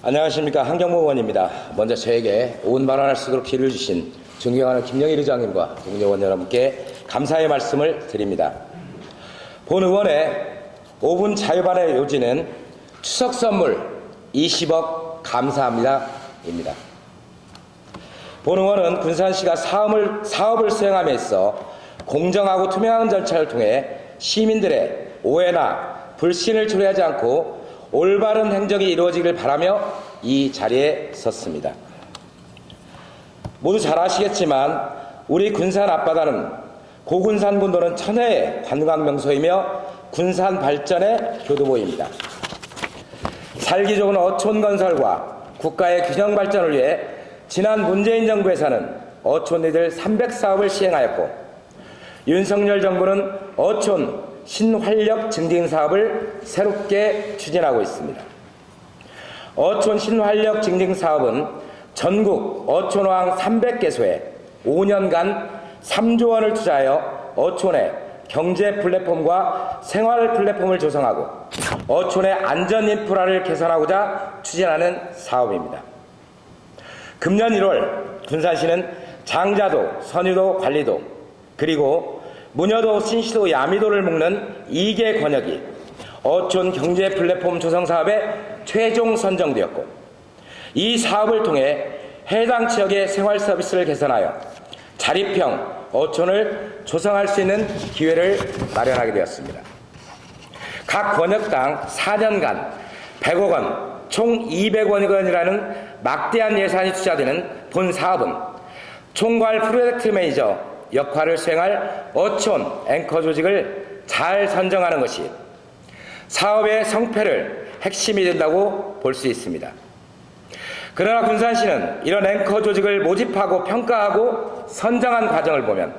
안녕하십니까. 한경모 의원입니다. 먼저 저에게 온 발언할 수 있도록 기회를 주신 존경하는 김영일 의장님과 동료의원 여러분께 감사의 말씀을 드립니다. 본 의원의 5분 자유발언의 요지는 추석 선물 20억 감사합니다 입니다. 본 의원은 군산시가 사업을 수행함에 있어 공정하고 투명한 절차를 통해 시민들의 오해나 불신을 초래하지 않고 올바른 행정이 이루어지길 바라며 이 자리에 섰습니다. 모두 잘 아시겠지만 우리 군산 앞바다는 고군산군도는 천혜의 관광명소이며 군산 발전의 교두보입니다. 살기 좋은 어촌 건설과 국가의 균형 발전을 위해 지난 문재인 정부에서는 어촌 리들 300사업을 시행하였고 윤석열 정부는 어촌 신활력 증진 사업을 새롭게 추진하고 있습니다. 어촌 신활력 증진 사업은 전국 어촌어항 300개소에 5년간 3조 원을 투자하여 어촌의 경제 플랫폼과 생활 플랫폼을 조성하고 어촌의 안전 인프라를 개선하고자 추진하는 사업입니다. 금년 1월 군산시는 장자도, 선유도, 관리도 그리고 문여도, 신시도, 야미도를 묶는 2개 권역이 어촌 경제 플랫폼 조성 사업에 최종 선정되었고 이 사업을 통해 해당 지역의 생활 서비스를 개선하여 자립형 어촌을 조성할 수 있는 기회를 마련하게 되었습니다. 각 권역당 4년간 100억 원, 총 200억 원이라는 막대한 예산이 투자되는 본 사업은 총괄 프로젝트 매니저 역할을 수행할 어촌 앵커 조직을 잘 선정하는 것이 사업의 성패를 핵심이 된다고 볼 수 있습니다. 그러나 군산시는 이런 앵커 조직을 모집하고 평가하고 선정한 과정을 보면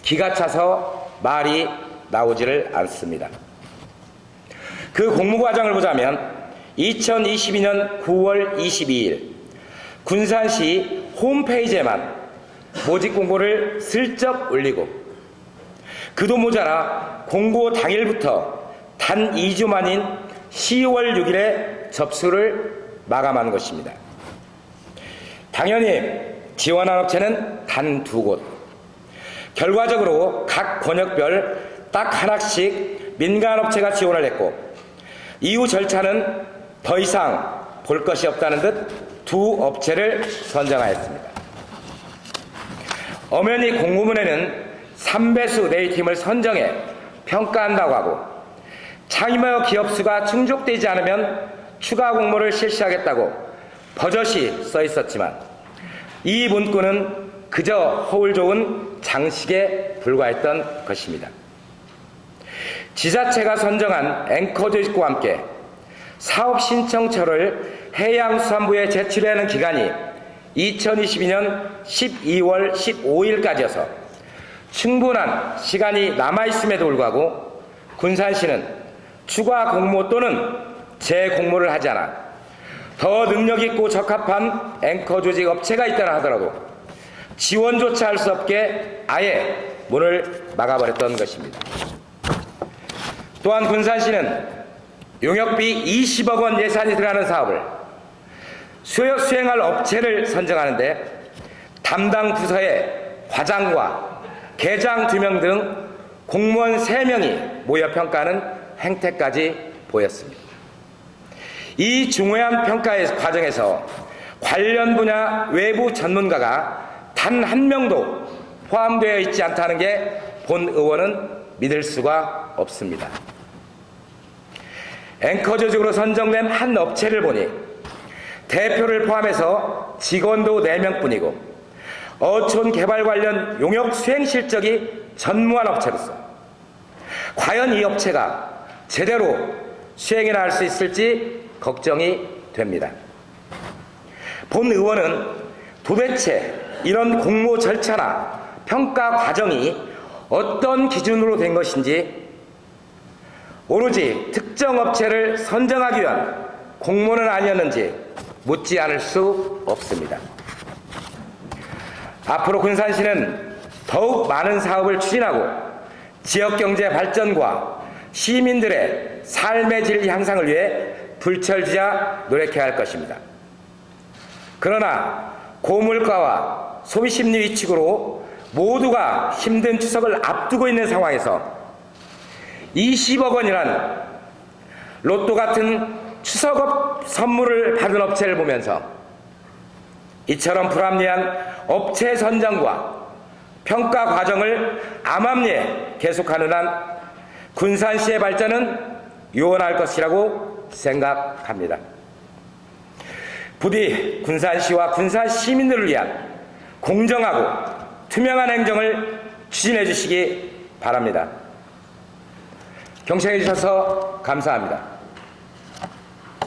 기가 차서 말이 나오지를 않습니다. 그 공모 과정을 보자면 2022년 9월 22일 군산시 홈페이지에만 모집 공고를 슬쩍 올리고 그도 모자라 공고 당일부터 단 2주 만인 10월 6일에 접수를 마감한 것입니다. 당연히 지원한 업체는 단 2곳. 결과적으로 각 권역별 딱 하나씩 민간업체가 지원을 했고 이후 절차는 더 이상 볼 것이 없다는 듯 두 업체를 선정하였습니다. 엄연히 공고문에는 3배수 네이팀을 선정해 평가한다고 하고 창의며 기업수가 충족되지 않으면 추가 공모를 실시하겠다고 버젓이 써 있었지만 이 문구는 그저 허울 좋은 장식에 불과했던 것입니다. 지자체가 선정한 앵커 조직과 함께 사업 신청서를 해양수산부에 제출해야 하는 기간이 2022년 12월 15일까지여서 충분한 시간이 남아있음에도 불구하고 군산시는 추가 공모 또는 재공모를 하지 않아 더 능력있고 적합한 앵커 조직 업체가 있다나 하더라도 지원조차 할 수 없게 아예 문을 막아버렸던 것입니다. 또한 군산시는 용역비 20억 원 예산이 들어가는 사업을 수행할 업체를 선정하는데 담당 부서의 과장과 계장 2명 등 공무원 3명이 모여 평가하는 행태까지 보였습니다. 이 중요한 평가의 과정에서 관련 분야 외부 전문가가 단 한 명도 포함되어 있지 않다는 게 본 의원은 믿을 수가 없습니다. 앵커 조직으로 선정된 한 업체를 보니 대표를 포함해서 직원도 4명뿐이고 어촌 개발 관련 용역 수행 실적이 전무한 업체로서 과연 이 업체가 제대로 수행이나 할 수 있을지 걱정이 됩니다. 본 의원은 도대체 이런 공모 절차나 평가 과정이 어떤 기준으로 된 것인지 오로지 특정 업체를 선정하기 위한 공모는 아니었는지 묻지 않을 수 없습니다. 앞으로 군산시는 더욱 많은 사업을 추진하고 지역경제 발전과 시민들의 삶의 질 향상을 위해 불철주야 노력해야 할 것입니다. 그러나 고물가와 소비심리 위축으로 모두가 힘든 추석을 앞두고 있는 상황에서 20억 원이란 로또 같은 추석 선물을 받은 업체를 보면서 이처럼 불합리한 업체 선정과 평가 과정을 암암리에 계속하는 한 군산시의 발전은 요원할 것이라고 생각합니다. 부디 군산시와 군산 시민들을 위한 공정하고 투명한 행정을 추진해 주시기 바랍니다. 경청해 주셔서 감사합니다.